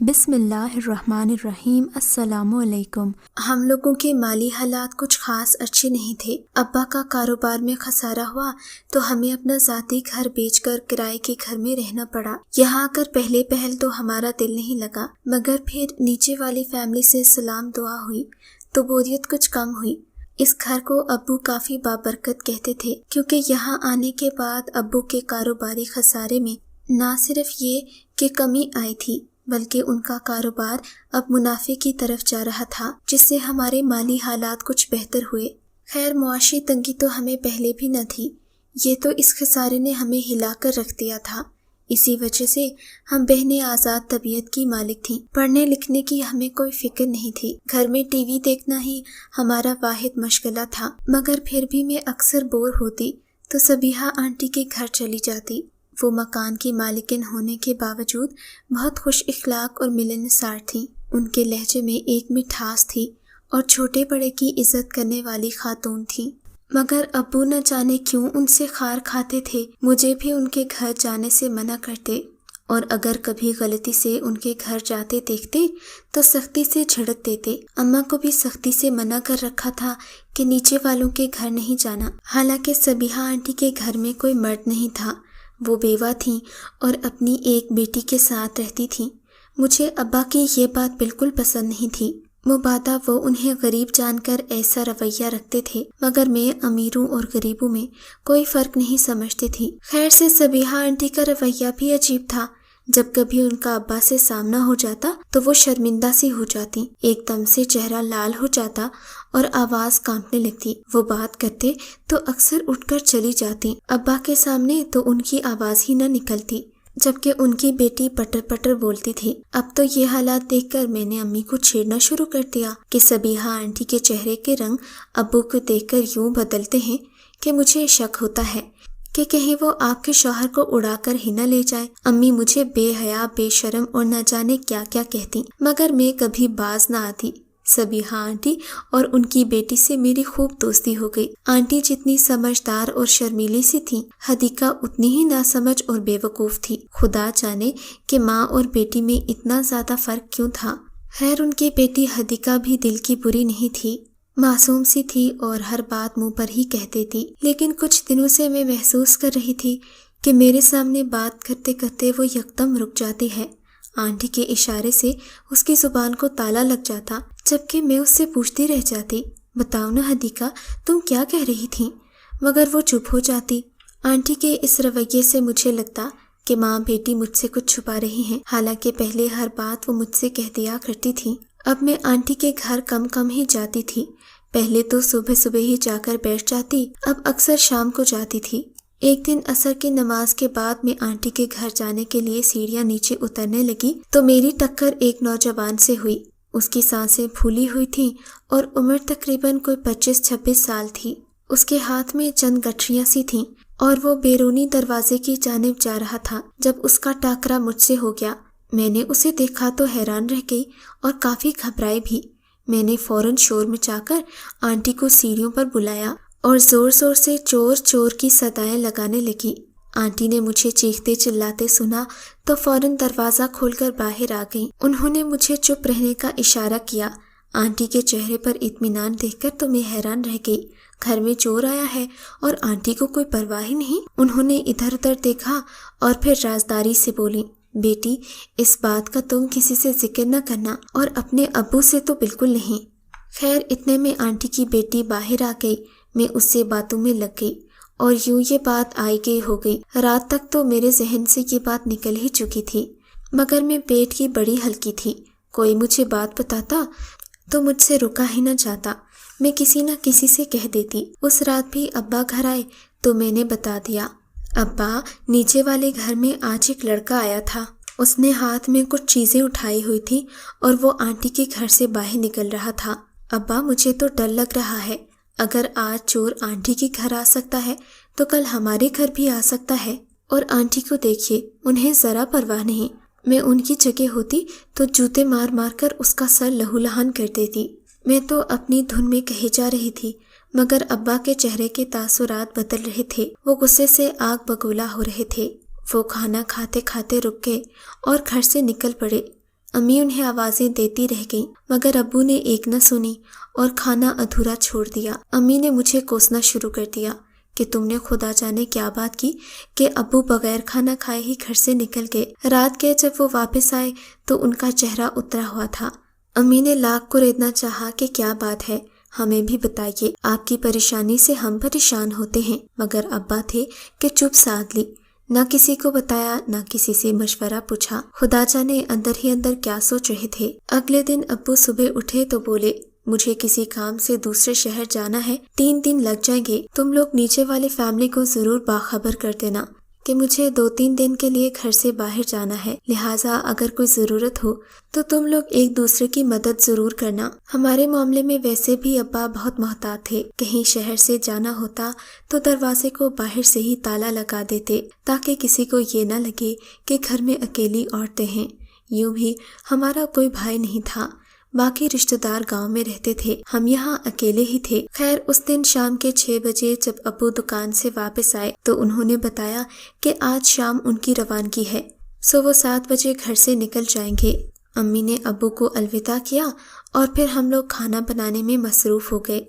بسم اللہ الرحمن الرحیم۔ السلام علیکم۔ ہم لوگوں کے مالی حالات کچھ خاص اچھے نہیں تھے۔ ابا کا کاروبار میں خسارہ ہوا تو ہمیں اپنا ذاتی گھر بیچ کر کرائے کے گھر میں رہنا پڑا۔ یہاں آ کر پہلے پہل تو ہمارا دل نہیں لگا، مگر پھر نیچے والی فیملی سے سلام دعا ہوئی تو بوریت کچھ کم ہوئی۔ اس گھر کو ابو کافی بابرکت کہتے تھے، کیونکہ یہاں آنے کے بعد ابو کے کاروباری خسارے میں نہ صرف یہ کہ کمی آئی تھی، بلکہ ان کا کاروبار اب منافع کی طرف جا رہا تھا، جس سے ہمارے مالی حالات کچھ بہتر ہوئے۔ خیر، معاشی تنگی تو ہمیں پہلے بھی نہ تھی، یہ تو اس خسارے نے ہمیں ہلا کر رکھ دیا تھا۔ اسی وجہ سے ہم بہنیں آزاد طبیعت کی مالک تھیں، پڑھنے لکھنے کی ہمیں کوئی فکر نہیں تھی، گھر میں ٹی وی دیکھنا ہی ہمارا واحد مشغلہ تھا۔ مگر پھر بھی میں اکثر بور ہوتی تو سبیحہ آنٹی کے گھر چلی جاتی۔ وہ مکان کی مالکن ہونے کے باوجود بہت خوش اخلاق اور ملنسار تھیں۔ ان کے لہجے میں ایک مٹھاس تھی اور چھوٹے بڑے کی عزت کرنے والی خاتون تھیں۔ مگر ابو نہ جانے کیوں ان سے خار کھاتے تھے، مجھے بھی ان کے گھر جانے سے منع کرتے، اور اگر کبھی غلطی سے ان کے گھر جاتے دیکھتے تو سختی سے جھڑک دیتے۔ اماں کو بھی سختی سے منع کر رکھا تھا کہ نیچے والوں کے گھر نہیں جانا۔ حالانکہ سبیحہ آنٹی کے گھر میں کوئی مرد نہیں تھا، وہ بیوہ تھیں اور اپنی ایک بیٹی کے ساتھ رہتی تھیں۔ مجھے ابا کی یہ بات بالکل پسند نہیں تھی، مبادا وہ انہیں غریب جان کر ایسا رویہ رکھتے تھے، مگر میں امیروں اور غریبوں میں کوئی فرق نہیں سمجھتی تھی۔ خیر سے سبیحہ آنٹی کا رویہ بھی عجیب تھا۔ جب کبھی ان کا ابا سے سامنا ہو جاتا تو وہ شرمندہ سی ہو جاتی، ایک دم سے چہرہ لال ہو جاتا اور آواز کانپنے لگتی۔ وہ بات کرتے تو اکثر اٹھ کر چلی جاتی، ابا کے سامنے تو ان کی آواز ہی نہ نکلتی، جبکہ ان کی بیٹی پٹر پٹر بولتی تھی۔ اب تو یہ حالات دیکھ کر میں نے امی کو چھیڑنا شروع کر دیا کہ سبیحہ آنٹی کے چہرے کے رنگ ابو کو دیکھ کر یوں بدلتے ہیں کہ مجھے شک ہوتا ہے کہ کہیں وہ آپ کے شوہر کو اڑا کر ہی نہ لے جائے۔ امی مجھے بے حیا، بے شرم اور نہ جانے کیا کیا کہتی، مگر میں کبھی باز نہ آتی۔ سبیحہ آنٹی اور ان کی بیٹی سے میری خوب دوستی ہو گئی۔ آنٹی جتنی سمجھدار اور شرمیلی سی تھی، حدیقہ اتنی ہی ناسمجھ اور بے وقوف تھی۔ خدا جانے کہ ماں اور بیٹی میں اتنا زیادہ فرق کیوں تھا۔ خیر، ان کی بیٹی حدیقہ بھی دل کی بری نہیں تھی، معصوم سی تھی اور ہر بات منہ پر ہی کہہ دیتی، لیکن کچھ دنوں سے میں محسوس کر رہی تھی کہ میرے سامنے بات کرتے کرتے وہ یکدم رک جاتی ہے۔ آنٹی کے اشارے سے اس کی زبان کو تالا لگ جاتا، جبکہ میں اس سے پوچھتی رہ جاتی، بتاؤ نا حدیقہ، تم کیا کہہ رہی تھی؟ مگر وہ چپ ہو جاتی۔ آنٹی کے اس رویے سے مجھے لگتا کہ ماں بیٹی مجھ سے کچھ چھپا رہی ہیں، حالانکہ پہلے ہر بات وہ مجھ سے کہہ دیا کرتی تھی۔ اب میں آنٹی کے گھر کم کم ہی جاتی تھی، پہلے تو صبح صبح ہی جا کر بیٹھ جاتی، اب اکثر شام کو جاتی تھی۔ ایک دن عصر کی نماز کے بعد میں آنٹی کے گھر جانے کے لیے سیڑھیاں نیچے اترنے لگی تو میری ٹکر ایک نوجوان سے ہوئی۔ اس کی سانسیں پھولی ہوئی تھیں اور عمر تقریباً کوئی 25-26 سال تھی۔ اس کے ہاتھ میں چند گٹھریاں سی تھیں اور وہ بیرونی دروازے کی جانب جا رہا تھا جب اس کا ٹاکرا مجھ سے ہو گیا۔ میں نے اسے دیکھا تو حیران رہ گئی اور کافی گھبرائی بھی۔ میں نے فوراً شور مچا کر آنٹی کو سیڑھیوں پر بلایا اور زور زور سے چور چور کی صدائیں لگانے لگی۔ آنٹی نے مجھے چیختے چلاتے سنا تو فوراً دروازہ کھول کر باہر آ گئیں۔ انہوں نے مجھے چپ رہنے کا اشارہ کیا۔ آنٹی کے چہرے پر اطمینان دیکھ کر تو میں حیران رہ گئی، گھر میں چور آیا ہے اور آنٹی کو کوئی پرواہ ہی نہیں۔ انہوں نے ادھر ادھر دیکھا اور پھر رازداری سے بولیں، بیٹی، اس بات کا تم کسی سے ذکر نہ کرنا، اور اپنے ابو سے تو بالکل نہیں۔ خیر، اتنے میں آنٹی کی بیٹی باہر آ گئی۔ میں اس سے باتوں میں لگ گئی اور یوں یہ بات آئی گئی ہو گئی۔ رات تک تو میرے ذہن سے یہ بات نکل ہی چکی تھی، مگر میں پیٹ کی بڑی ہلکی تھی۔ کوئی مجھے بات بتاتا تو مجھ سے رکا ہی نہ جاتا، میں کسی نہ کسی سے کہہ دیتی۔ اس رات بھی ابا گھر آئے تو میں نے بتا دیا، ابا، نیچے والے گھر میں آج ایک لڑکا آیا تھا، اس نے ہاتھ میں کچھ چیزیں اٹھائی ہوئی تھی اور وہ آنٹی کے گھر سے باہر نکل رہا تھا۔ ابا، مجھے تو ڈر لگ رہا ہے، اگر آج چور آنٹی کے گھر آ سکتا ہے تو کل ہمارے گھر بھی آ سکتا ہے۔ اور آنٹی کو دیکھیے، انہیں ذرا پرواہ نہیں، میں ان کی جگہ ہوتی تو جوتے مار مار کر اس کا سر لہو لہان کر دیتی۔ میں تو اپنی دھن میں کہی جا رہی تھی، مگر ابا کے چہرے کے تاثرات بدل رہے تھے، وہ غصے سے آگ بگولا ہو رہے تھے۔ وہ کھانا کھاتے کھاتے رک گئے اور گھر سے نکل پڑے۔ امی انہیں آوازیں دیتی رہ گئیں مگر ابو نے ایک نہ سنی اور کھانا ادھورا چھوڑ دیا۔ امی نے مجھے کوسنا شروع کر دیا کہ تم نے خدا جانے کیا بات کی کہ ابو بغیر کھانا کھائے ہی گھر سے نکل گئے۔ رات گئے جب وہ واپس آئے تو ان کا چہرہ اترا ہوا تھا۔ امی نے لاکھ کوریدنا چاہا کہ کیا بات ہے، ہمیں بھی بتائیے، آپ کی پریشانی سے ہم پریشان ہوتے ہیں، مگر ابا تھے کہ چپ سادھ لی، نہ کسی کو بتایا نہ کسی سے مشورہ پوچھا۔ خدا جانے اندر ہی اندر کیا سوچ رہے تھے۔ اگلے دن ابو صبح اٹھے تو بولے، مجھے کسی کام سے دوسرے شہر جانا ہے، 3 دن لگ جائیں گے، تم لوگ نیچے والے فیملی کو ضرور باخبر کر دینا کہ مجھے 2-3 دن کے لیے گھر سے باہر جانا ہے، لہٰذا اگر کوئی ضرورت ہو تو تم لوگ ایک دوسرے کی مدد ضرور کرنا۔ ہمارے معاملے میں ویسے بھی ابا بہت محتاط تھے، کہیں شہر سے جانا ہوتا تو دروازے کو باہر سے ہی تالا لگا دیتے تاکہ کسی کو یہ نہ لگے کہ گھر میں اکیلی عورتیں ہیں۔ یوں بھی ہمارا کوئی بھائی نہیں تھا، باقی رشتہ دار گاؤں میں رہتے تھے، ہم یہاں اکیلے ہی تھے۔ خیر اس دن شام کے 6 بجے جب ابو دکان سے واپس آئے تو انہوں نے بتایا کہ آج شام ان کی روانگی ہے، سو وہ 7 بجے گھر سے نکل جائیں گے۔ امی نے ابو کو الوداع کیا اور پھر ہم لوگ کھانا بنانے میں مصروف ہو گئے۔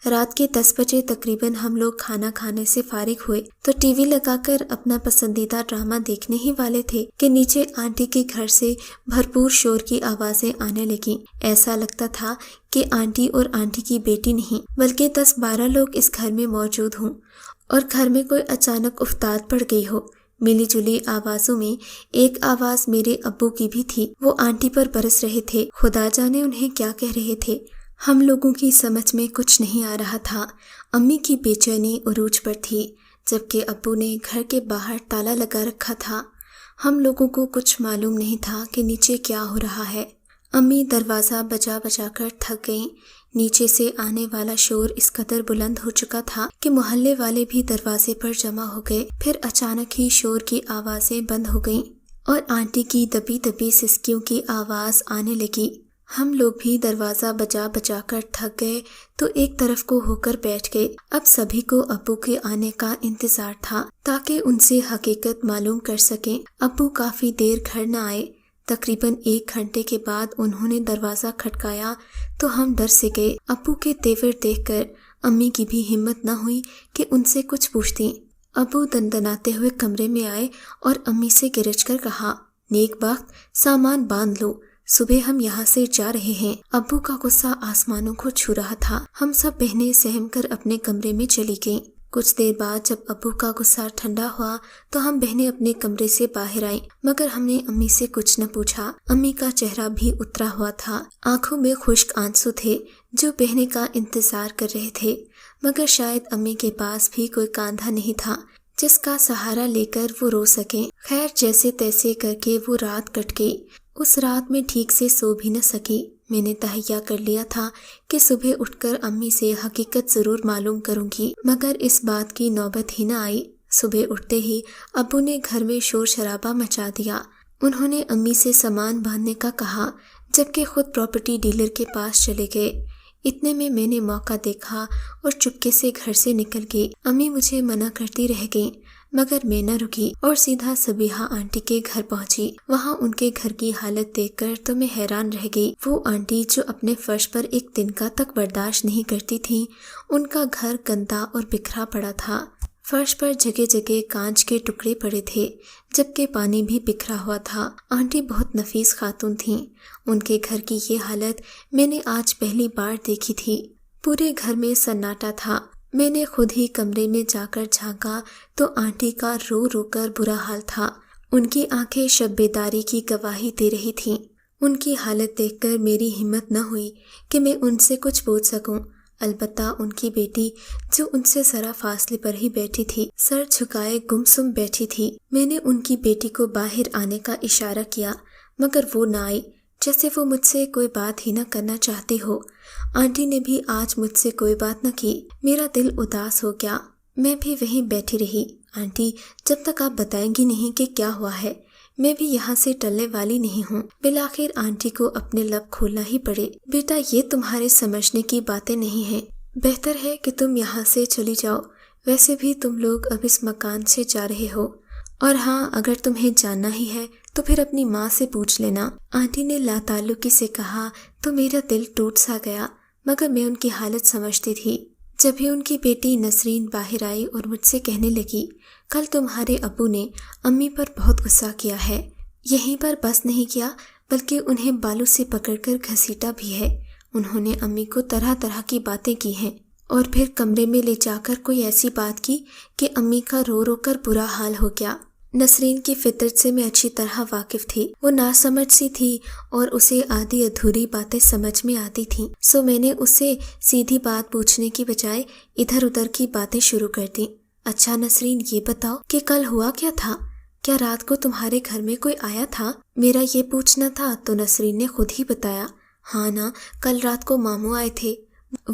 رات کے 10 بجے تقریباً ہم لوگ کھانا کھانے سے فارغ ہوئے تو ٹی وی لگا کر اپنا پسندیدہ ڈرامہ دیکھنے ہی والے تھے کہ نیچے آنٹی کے گھر سے بھرپور شور کی آوازیں آنے لگیں۔ ایسا لگتا تھا کہ آنٹی اور آنٹی کی بیٹی نہیں بلکہ 10-12 لوگ اس گھر میں موجود ہوں اور گھر میں کوئی اچانک افتاد پڑ گئی ہو۔ ملی جلی آوازوں میں ایک آواز میرے ابو کی بھی تھی، وہ آنٹی پر برس رہے تھے، خدا جانے انہیں کیا کہہ رہے تھے۔ ہم لوگوں کی سمجھ میں کچھ نہیں آ رہا تھا۔ امی کی بے چینی عروج پر تھی جبکہ ابو نے گھر کے باہر تالا لگا رکھا تھا۔ ہم لوگوں کو کچھ معلوم نہیں تھا کہ نیچے کیا ہو رہا ہے۔ امی دروازہ بجا بجا کر تھک گئیں۔ نیچے سے آنے والا شور اس قدر بلند ہو چکا تھا کہ محلے والے بھی دروازے پر جمع ہو گئے۔ پھر اچانک ہی شور کی آوازیں بند ہو گئیں اور آنٹی کی دبی دبی سسکیوں کی آواز آنے لگی۔ ہم لوگ بھی دروازہ بجا بجا کر تھک گئے تو ایک طرف کو ہو کر بیٹھ گئے۔ اب سبھی کو ابو کے آنے کا انتظار تھا تاکہ ان سے حقیقت معلوم کر سکیں۔ ابو کافی دیر گھر نہ آئے، تقریباً 1 گھنٹے کے بعد انہوں نے دروازہ کھٹکایا تو ہم ڈر سے گئے۔ ابو کے تیور دیکھ کر امی کی بھی ہمت نہ ہوئی کہ ان سے کچھ پوچھتیں۔ ابو دندناتے ہوئے کمرے میں آئے اور امی سے گرج کر کہا، نیک بخت، سامان باندھ لو، صبح ہم یہاں سے جا رہے ہیں۔ ابو کا غصہ آسمانوں کو چھو رہا تھا۔ ہم سب بہنیں سہم کر اپنے کمرے میں چلی گئیں۔ کچھ دیر بعد جب ابو کا غصہ ٹھنڈا ہوا تو ہم بہنیں اپنے کمرے سے باہر آئیں، مگر ہم نے امی سے کچھ نہ پوچھا۔ امی کا چہرہ بھی اترا ہوا تھا، آنکھوں میں خشک آنسو تھے جو بہنے کا انتظار کر رہے تھے، مگر شاید امی کے پاس بھی کوئی کاندھا نہیں تھا جس کا سہارا لے کر وہ رو سکیں۔ خیر جیسے تیسے کر کے وہ رات کٹ گئی۔ اس رات میں ٹھیک سے سو بھی نہ سکی۔ میں نے تہیہ کر لیا تھا کہ صبح اٹھ کر امی سے حقیقت ضرور معلوم کروں گی، مگر اس بات کی نوبت ہی نہ آئی۔ صبح اٹھتے ہی ابو نے گھر میں شور شرابہ مچا دیا۔ انہوں نے امی سے سامان باندھنے کا کہا جبکہ خود پراپرٹی ڈیلر کے پاس چلے گئے۔ اتنے میں نے موقع دیکھا اور چپکے سے گھر سے نکل گئی۔ امی مجھے منع کرتی رہ گئیں مگر میں نہ رکی اور سیدھا سبیحہ آنٹی کے گھر پہنچی۔ وہاں ان کے گھر کی حالت دیکھ کر تو میں حیران رہ گئی۔ وہ آنٹی جو اپنے فرش پر ایک تنکا تک برداشت نہیں کرتی تھی، ان کا گھر گندا اور بکھرا پڑا تھا۔ فرش پر جگہ جگہ کانچ کے ٹکڑے پڑے تھے جبکہ پانی بھی بکھرا ہوا تھا۔ آنٹی بہت نفیس خاتون تھیں۔ ان کے گھر کی یہ حالت میں نے آج پہلی بار دیکھی تھی۔ پورے گھر میں سناٹا تھا۔ میں نے خود ہی کمرے میں جا کر جھانکا تو آنٹی کا رو رو کر برا حال تھا۔ ان کی آنکھیں شب بیداری کی گواہی دے رہی تھیں۔ ان کی حالت دیکھ کر میری ہمت نہ ہوئی کہ میں ان سے کچھ پوچھ سکوں، البتہ ان کی بیٹی جو ان سے ذرا فاصلے پر ہی بیٹھی تھی، سر جھکائے گمسم بیٹھی تھی۔ میں نے ان کی بیٹی کو باہر آنے کا اشارہ کیا مگر وہ نہ آئی، جیسے وہ مجھ سے کوئی بات ہی نہ کرنا چاہتی ہو۔ آنٹی نے بھی آج مجھ سے کوئی بات نہ کی۔ میرا دل اداس ہو گیا۔ میں بھی وہیں بیٹھی رہی۔ آنٹی جب تک آپ بتائیں گی نہیں کہ کیا ہوا ہے، میں بھی یہاں سے ٹلنے والی نہیں ہوں۔ بالآخر آنٹی کو اپنے لب کھولنا ہی پڑے۔ بیٹا یہ تمہارے سمجھنے کی باتیں نہیں ہیں، بہتر ہے کہ تم یہاں سے چلی جاؤ۔ ویسے بھی تم لوگ اب اس مکان سے جا رہے ہو اور ہاں اگر تمہیں جاننا ہی ہے تو پھر اپنی ماں سے پوچھ لینا۔ آنٹی نے لا تعلقی سے کہا تو میرا دل ٹوٹ سا گیا، مگر میں ان کی حالت سمجھتی تھی۔ جب ہی ان کی بیٹی نسرین باہر آئی اور مجھ سے کہنے لگی کل تمہارے ابو نے امی پر بہت غصہ کیا ہے، یہیں پر بس نہیں کیا بلکہ انہیں بالوں سے پکڑ کر گھسیٹا بھی ہے۔ انہوں نے امی کو طرح طرح کی باتیں کی ہیں اور پھر کمرے میں لے جا کر کوئی ایسی بات کی کہ امی کا رو رو کر برا حال ہو گیا۔ نسرین کی فطرت سے میں اچھی طرح واقف تھی، وہ ناسمجھ سی تھی اور اسے آدھی ادھوری باتیں سمجھ میں آتی تھیں، سو میں نے اسے سیدھی بات پوچھنے کی بجائے ادھر ادھر کی باتیں شروع کر دیں۔ اچھا نسرین، یہ بتاؤ کہ کل ہوا کیا تھا؟ کیا رات کو تمہارے گھر میں کوئی آیا تھا؟ میرا یہ پوچھنا تھا تو نسرین نے خود ہی بتایا، ہاں نا، کل رات کو ماموں آئے تھے،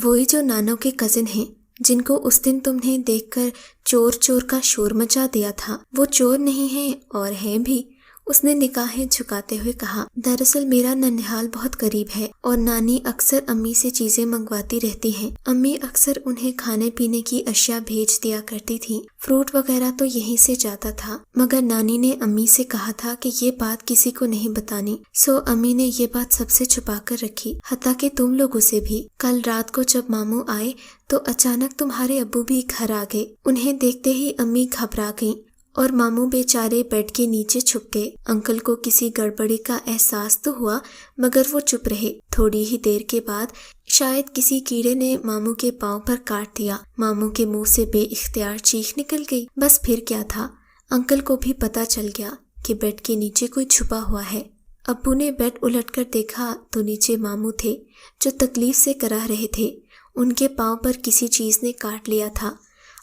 وہی جو نانو کے کزن ہیں، جن کو اس دن تم نے دیکھ کر چور چور کا شور مچا دیا تھا۔ وہ چور نہیں ہیں اور ہیں بھی، اس نے نگاہیں جھکاتے ہوئے کہا۔ دراصل میرا ننہال بہت قریب ہے اور نانی اکثر امی سے چیزیں منگواتی رہتی ہیں۔ امی اکثر انہیں کھانے پینے کی اشیاء بھیج دیا کرتی تھی، فروٹ وغیرہ تو یہیں سے جاتا تھا، مگر نانی نے امی سے کہا تھا کہ یہ بات کسی کو نہیں بتانی، سو امی نے یہ بات سب سے چھپا کر رکھی، حتیٰ کہ تم لوگوں سے بھی۔ کل رات کو جب ماموں آئے تو اچانک تمہارے ابو بھی گھر آ گئے، انہیں دیکھتے ہی امی گھبرا گئیں اور ماموں بیچارے بیڈ کے نیچے چھپ گئے۔ انکل کو کسی گڑبڑی کا احساس تو ہوا مگر وہ چپ رہے۔ تھوڑی ہی دیر کے بعد شاید کسی کیڑے نے ماموں کے پاؤں پر کاٹ دیا، ماموں کے منہ سے بے اختیار چیخ نکل گئی۔ بس پھر کیا تھا، انکل کو بھی پتہ چل گیا کہ بیڈ کے نیچے کوئی چھپا ہوا ہے۔ ابو نے بیڈ الٹ کر دیکھا تو نیچے ماموں تھے جو تکلیف سے کرا رہے تھے، ان کے پاؤں پر کسی چیز نے کاٹ لیا تھا۔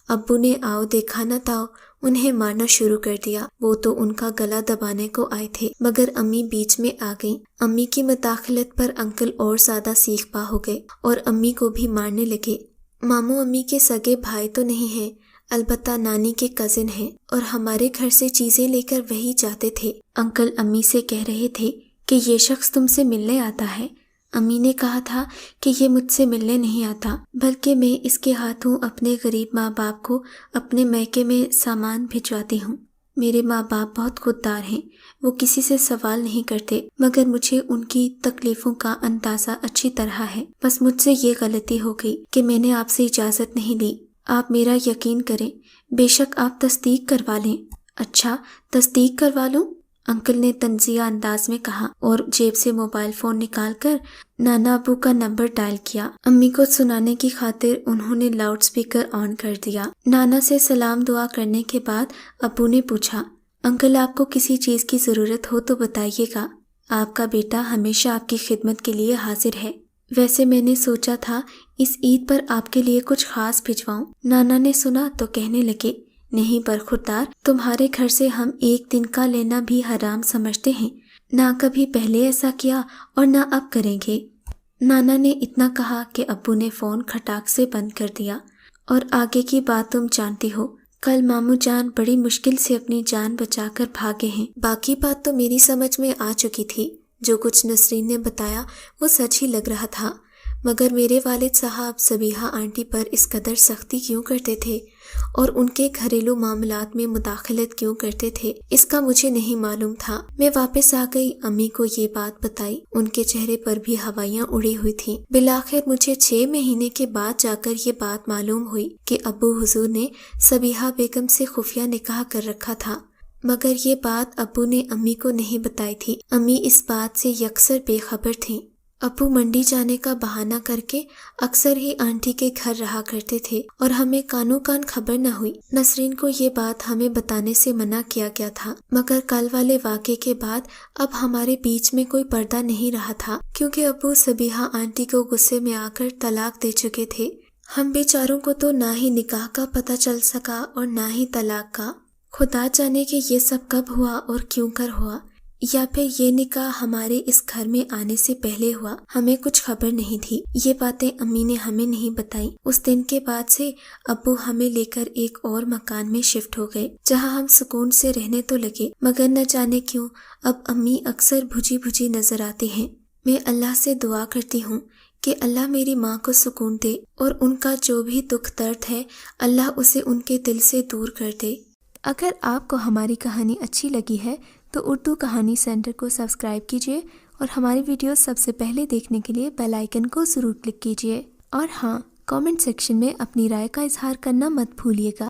ابو نے آؤ دیکھا نہ تاؤ انہیں مارنا شروع کر دیا۔ وہ تو ان کا گلا دبانے کو آئے تھے مگر امی بیچ میں آ گئیں۔ امی کی مداخلت پر انکل اور زیادہ سیخ پا ہو گئے اور امی کو بھی مارنے لگے۔ ماموں امی کے سگے بھائی تو نہیں ہیں، البتہ نانی کے کزن ہیں اور ہمارے گھر سے چیزیں لے کر وہی جاتے تھے۔ انکل امی سے کہہ رہے تھے کہ یہ شخص تم سے ملنے آتا ہے۔ امی نے کہا تھا کہ یہ مجھ سے ملنے نہیں آتا بلکہ میں اس کے ہاتھوں اپنے غریب ماں باپ کو اپنے میکے میں سامان بھجواتی ہوں۔ میرے ماں باپ بہت خوددار ہیں، وہ کسی سے سوال نہیں کرتے، مگر مجھے ان کی تکلیفوں کا اندازہ اچھی طرح ہے۔ بس مجھ سے یہ غلطی ہو گئی کہ میں نے آپ سے اجازت نہیں لی۔ آپ میرا یقین کریں، بے شک آپ تصدیق کروا لیں۔ اچھا، تصدیق کروا لوں؟ انکل نے طنزیہ انداز میں کہا اور جیب سے موبائل فون نکال کر نانا ابو کا نمبر ڈائل کیا۔ امی کو سنانے کی خاطر انہوں نے لاؤڈ سپیکر آن کر دیا۔ نانا سے سلام دعا کرنے کے بعد ابو نے پوچھا، انکل آپ کو کسی چیز کی ضرورت ہو تو بتائیے گا، آپ کا بیٹا ہمیشہ آپ کی خدمت کے لیے حاضر ہے۔ ویسے میں نے سوچا تھا اس عید پر آپ کے لیے کچھ خاص بھجواؤں۔ نانا نے سنا تو کہنے لگے، نہیں برخوردار، تمہارے گھر سے ہم ایک دن کا لینا بھی حرام سمجھتے ہیں، نہ کبھی پہلے ایسا کیا اور نہ اب کریں گے۔ نانا نے اتنا کہا کہ ابو نے فون کھٹاک سے بند کر دیا۔ اور آگے کی بات تم جانتی ہو، کل ماموں جان بڑی مشکل سے اپنی جان بچا کر بھاگے ہیں۔ باقی بات تو میری سمجھ میں آ چکی تھی، جو کچھ نسرین نے بتایا وہ سچ ہی لگ رہا تھا، مگر میرے والد صاحب صبیحہ آنٹی پر اس قدر سختی کیوں کرتے تھے اور ان کے گھریلو معاملات میں مداخلت کیوں کرتے تھے، اس کا مجھے نہیں معلوم تھا۔ میں واپس آ گئی، امی کو یہ بات بتائی، ان کے چہرے پر بھی ہوائیاں اڑی ہوئی تھیں۔ بالآخر مجھے 6 مہینے کے بعد جا کر یہ بات معلوم ہوئی کہ ابو حضور نے صبیحہ بیگم سے خفیہ نکاح کر رکھا تھا، مگر یہ بات ابو نے امی کو نہیں بتائی تھی۔ امی اس بات سے یکسر بے خبر تھیں۔ ابو منڈی جانے کا بہانہ کر کے اکثر ہی آنٹی کے گھر رہا کرتے تھے اور ہمیں کانوں کان خبر نہ ہوئی۔ نسرین کو یہ بات ہمیں بتانے سے منع کیا گیا تھا، مگر کل والے واقعے کے بعد اب ہمارے بیچ میں کوئی پردہ نہیں رہا تھا، کیونکہ ابو صبیحہ آنٹی کو غصے میں آ کر طلاق دے چکے تھے۔ ہم بیچاروں کو تو نہ ہی نکاح کا پتہ چل سکا اور نہ ہی طلاق کا۔ خدا جانے کہ یہ سب کب ہوا اور کیوں کر ہوا، یا پھر یہ نکاح ہمارے اس گھر میں آنے سے پہلے ہوا، ہمیں کچھ خبر نہیں تھی۔ یہ باتیں امی نے ہمیں نہیں بتائیں۔ اس دن کے بعد سے ابو ہمیں لے کر ایک اور مکان میں شفٹ ہو گئے، جہاں ہم سکون سے رہنے تو لگے، مگر نہ جانے کیوں اب امی اکثر بھجی بھجی نظر آتی ہیں۔ میں اللہ سے دعا کرتی ہوں کہ اللہ میری ماں کو سکون دے اور ان کا جو بھی دکھ درد ہے اللہ اسے ان کے دل سے دور کر دے۔ اگر آپ کو ہماری کہانی اچھی لگی ہے تو اردو کہانی سینٹر کو سبسکرائب کیجیے اور ہماری ویڈیوز سب سے پہلے دیکھنے کے لیے بیل آئیکن کو ضرور کلک کیجیے۔ اور ہاں، کامنٹ سیکشن میں اپنی رائے کا اظہار کرنا مت بھولیے گا۔